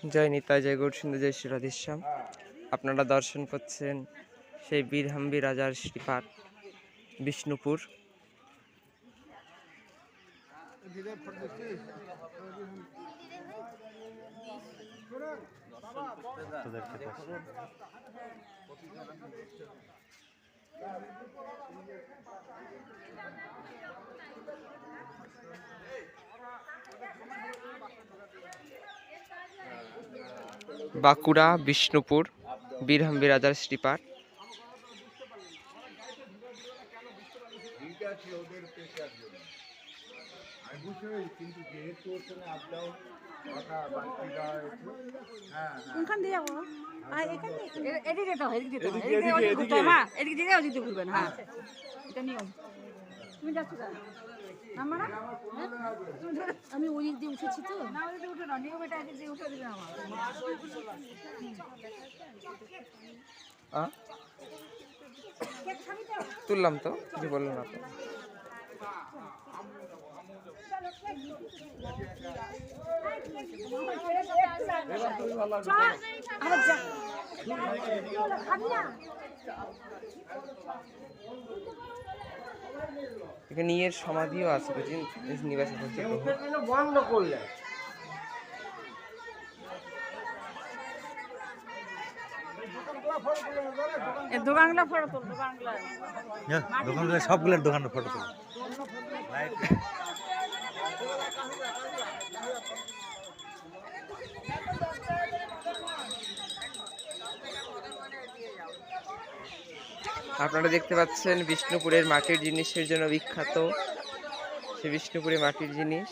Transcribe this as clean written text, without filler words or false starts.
জয় নিতাই, জয় গৌরসুন্দর, জয় শ্রী রাধেশ্যাম। আপনারা দর্শন করছেন সেই বীরহাম্বী রাজার শ্রীপাঠ বিষ্ণুপুর। বাঁকুড়া বিষ্ণুপুর বীরহাম্বী রাজার শ্রীপাঠ। আমি ওই দিক দিয়ে উঠেছি তো না, ওই দিকে উঠে না, নিয়ম এটা এদিক দিয়ে উঠে দিবে আমার। তুললাম তো, কিছু বললো না তো। এখানে ইয়ের সমাধিও আছে, বুঝলেন, নিবাস বন্ধ করলে। দোকানগুলো ফটো তোল, দোকানগুলো সবগুলোর দোকানের ফটো তোল। আপনারা দেখতে পাচ্ছেন বিষ্ণুপুরের মাটির জিনিসের জন্য বিখ্যাত, সে বিষ্ণুপুরের মাটির জিনিস।